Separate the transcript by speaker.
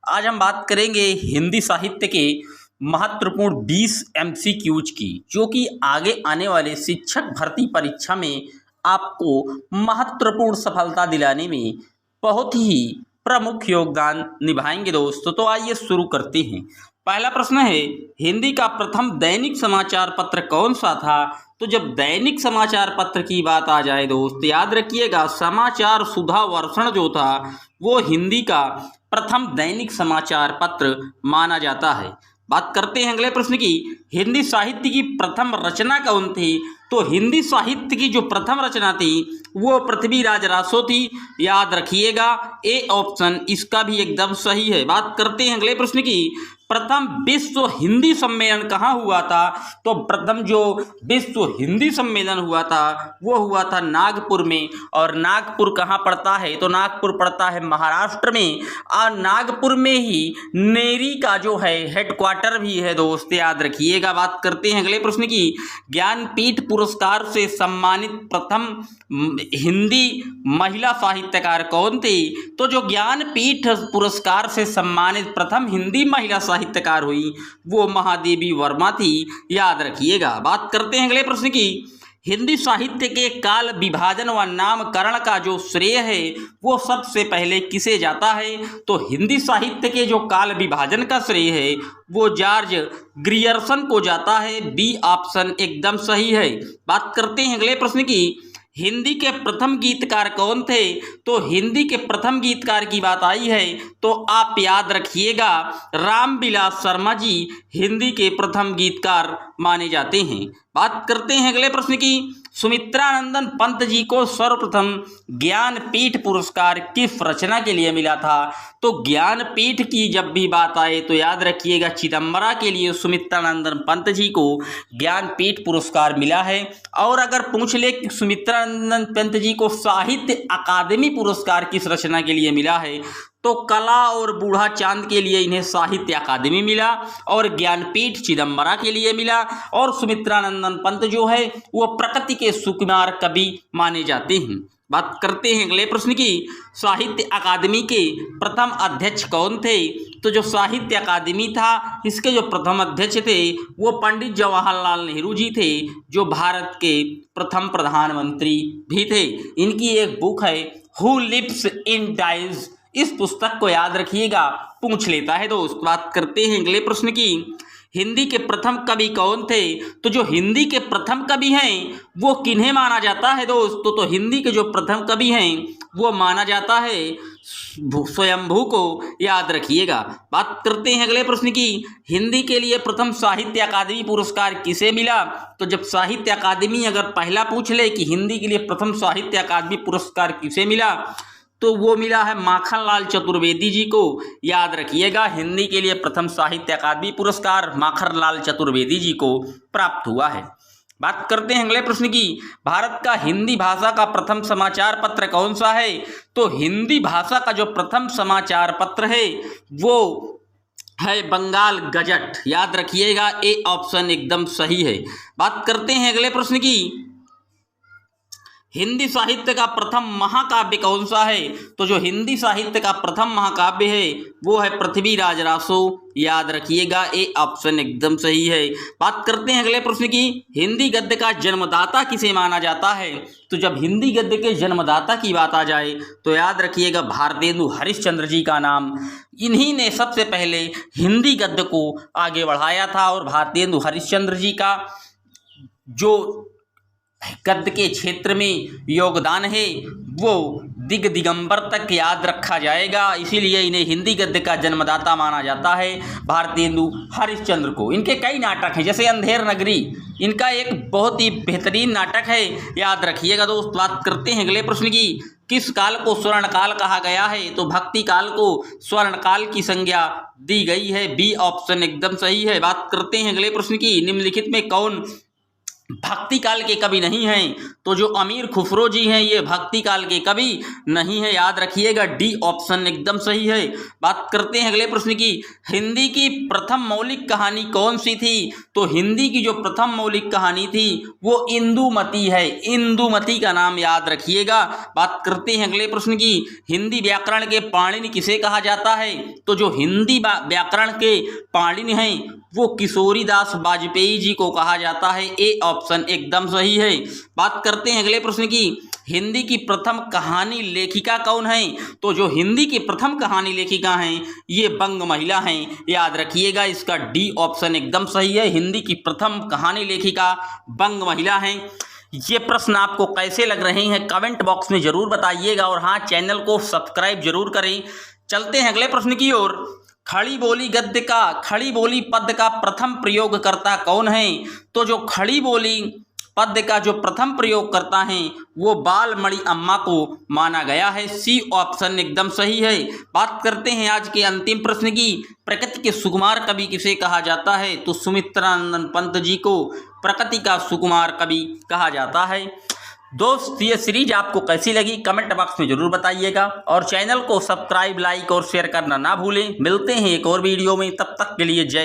Speaker 1: आज हम बात करेंगे हिंदी साहित्य के महत्वपूर्ण 20 एमसीक्यूज की, जो कि आगे आने वाले शिक्षक भर्ती परीक्षा में आपको महत्वपूर्ण सफलता दिलाने में बहुत ही प्रमुख योगदान निभाएंगे दोस्तों। तो आइए शुरू करते हैं। पहला प्रश्न है, हिंदी का प्रथम दैनिक समाचार पत्र कौन सा था? तो जब दैनिक समाचार पत्र की बात आ जाए दोस्त, याद रखिएगा समाचार सुधा वर्षण जो था वो हिंदी का प्रथम दैनिक समाचार पत्र माना जाता है। बात करते हैं अगले प्रश्न की, हिंदी साहित्य की प्रथम रचना कौन थी? तो हिंदी साहित्य की जो प्रथम रचना थी वो पृथ्वीराज रासो थी। याद रखिएगा ए ऑप्शन इसका भी एकदम सही है। बात करते हैं अगले प्रश्न की, प्रथम विश्व हिंदी सम्मेलन कहाँ हुआ था? तो प्रथम जो विश्व हिंदी सम्मेलन हुआ था वो हुआ था नागपुर में। और नागपुर कहाँ पड़ता है? तो नागपुर पड़ता है महाराष्ट्र में, और नागपुर में ही नेरी का जो है हेडक्वार्टर भी है दोस्त, याद रखिएगा। बात करते हैं अगले प्रश्न की, ज्ञानपीठ पुरस्कार से सम्मानित प्रथम हिंदी महिला साहित्यकार कौन थे? तो जो ज्ञानपीठ पुरस्कार से सम्मानित प्रथम हिंदी महिला साहित्यकार हुई वो महादेवी वर्मा थी, याद रखिएगा। बात करते हैं अगले प्रश्न की, हिंदी साहित्य के काल विभाजन व नामकरण का जो श्रेय है वो सबसे पहले किसे जाता है? तो हिंदी साहित्य के जो काल विभाजन का श्रेय है वो जॉर्ज ग्रियर्सन को जाता है। बी ऑप्शन एकदम सही है। बात करते हैं अगले प्रश्न की, हिंदी के प्रथम गीतकार कौन थे? तो हिंदी के प्रथम गीतकार की बात आई है तो आप याद रखिएगा रामविलास शर्मा जी हिंदी के प्रथम गीतकार माने जाते हैं। बात करते हैं अगले प्रश्न की, सुमित्रानंदन पंत जी को सर्वप्रथम ज्ञानपीठ पुरस्कार किस रचना के लिए मिला था? तो ज्ञानपीठ की जब भी बात आए तो याद रखिएगा चिदम्बरा के लिए सुमित्रानंदन पंत जी को ज्ञानपीठ पुरस्कार मिला है। और अगर पूछ ले कि सुमित्रानंदन पंत जी को साहित्य अकादमी पुरस्कार किस रचना के लिए मिला है, तो कला और बूढ़ा चांद के लिए इन्हें साहित्य अकादमी मिला, और ज्ञानपीठ चिदम्बरा के लिए मिला, और सुमित्रानंदन पंत जो है वो प्रकृति के सुकुमार कवि माने जाते हैं। बात करते हैं अगले प्रश्न की, साहित्य अकादमी के प्रथम अध्यक्ष कौन थे? तो जो साहित्य अकादमी था इसके जो प्रथम अध्यक्ष थे वो पंडित जवाहरलाल नेहरू जी थे, जो भारत के प्रथम प्रधानमंत्री भी थे। इनकी एक बुक है हु लिव्स इन डाइज, इस पुस्तक को याद रखिएगा, पूछ लेता है दोस्त। बात करते हैं अगले प्रश्न की, हिंदी के प्रथम कवि कौन थे? तो जो हिंदी के प्रथम कवि हैं वो किन्हें माना जाता है दोस्तों? तो हिंदी के जो प्रथम कवि हैं वो माना जाता है स्वयंभू को, याद रखिएगा। बात करते हैं अगले प्रश्न की, हिंदी के लिए प्रथम साहित्य अकादमी पुरस्कार किसे मिला? तो जब साहित्य अकादमी अगर पहला पूछ ले कि हिंदी के लिए प्रथम साहित्य अकादमी पुरस्कार किसे मिला, तो वो मिला है माखनलाल चतुर्वेदी जी को, याद रखिएगा। हिंदी के लिए प्रथम साहित्य अकादमी पुरस्कार माखनलाल चतुर्वेदी जी को प्राप्त हुआ है। बात करते हैं अगले प्रश्न की, भारत का हिंदी भाषा का प्रथम समाचार पत्र कौन सा है? तो हिंदी भाषा का जो प्रथम समाचार पत्र है वो है बंगाल गजट, याद रखिएगा ए ऑप्शन एकदम सही है। बात करते हैं अगले प्रश्न की, हिंदी साहित्य का प्रथम महाकाव्य कौन सा है? तो जो हिंदी साहित्य का प्रथम महाकाव्य है वो है पृथ्वीराज रासो, याद रखिएगा ए ऑप्शन एकदम सही है। बात करते हैं अगले प्रश्न की, हिंदी गद्य का जन्मदाता किसे माना जाता है? तो जब हिंदी गद्य के जन्मदाता की बात आ जाए तो याद रखिएगा भारतेंदु हरिश्चंद्र जी का नाम। इन्हीं ने सबसे पहले हिंदी गद्य को आगे बढ़ाया था, और भारतेंदु हरिश्चंद्र जी का जो गद्य के क्षेत्र में योगदान है वो दिग दिगंबर तक याद रखा जाएगा, इसीलिए इन्हें हिंदी गद्य का जन्मदाता माना जाता है भारतेंदु हरिश्चंद्र को। इनके कई नाटक हैं, जैसे अंधेर नगरी इनका एक बहुत ही बेहतरीन नाटक है, याद रखिएगा दोस्त। बात करते हैं अगले प्रश्न की, किस काल को स्वर्ण काल कहा गया है? तो भक्ति काल को स्वर्ण काल की संज्ञा दी गई है, बी ऑप्शन एकदम सही है। बात करते हैं अगले प्रश्न की, निम्नलिखित में कौन भक्ति काल के कवि नहीं हैं। तो जो अमीर खुसरो जी हैं ये भक्ति काल के कवि नहीं है, याद रखिएगा, डी ऑप्शन एकदम सही है। बात करते हैं अगले प्रश्न की, हिंदी की प्रथम मौलिक कहानी कौन सी थी? तो हिंदी की जो प्रथम मौलिक कहानी थी वो इंदुमती है, इंदुमती का नाम याद रखिएगा। बात करते हैं अगले प्रश्न की, हिंदी व्याकरण के पाणिनि किसे कहा जाता है? तो जो हिंदी व्याकरण के पाणिनि हैं वो किशोरीदास वाजपेयी जी को कहा जाता है, ए ऑप्शन एकदम सही है। बात करते हैं अगले प्रश्न की, हिंदी की प्रथम कहानी लेखिका कौन है? तो जो हिंदी की प्रथम कहानी लेखिका हैं ये बंग महिला हैं, याद रखिएगा, इसका डी ऑप्शन एकदम सही है। हिंदी की प्रथम कहानी लेखिका बंग महिला हैं। ये प्रश्न आपको कैसे लग रहे हैं कमेंट बॉक्स में जरूर बताइएगा, और हाँ, चैनल को सब्सक्राइब जरूर करें। चलते हैं अगले प्रश्न की ओर, खड़ी बोली गद्य का, खड़ी बोली पद्य का प्रथम प्रयोगकर्ता कौन है? तो जो खड़ी बोली पद्य का जो प्रथम प्रयोग करता है वो बालमणि अम्मा को माना गया है, सी ऑप्शन एकदम सही है। बात करते हैं आज के अंतिम प्रश्न की, प्रकृति के सुकुमार कवि किसे कहा जाता है? तो सुमित्रानंदन पंत जी को प्रकृति का सुकुमार कवि कहा जाता है। दोस्त, ये सीरीज आपको कैसी लगी कमेंट बॉक्स में जरूर बताइएगा, और चैनल को सब्सक्राइब, लाइक और शेयर करना ना भूलें। मिलते हैं एक और वीडियो में, तब तक के लिए जय।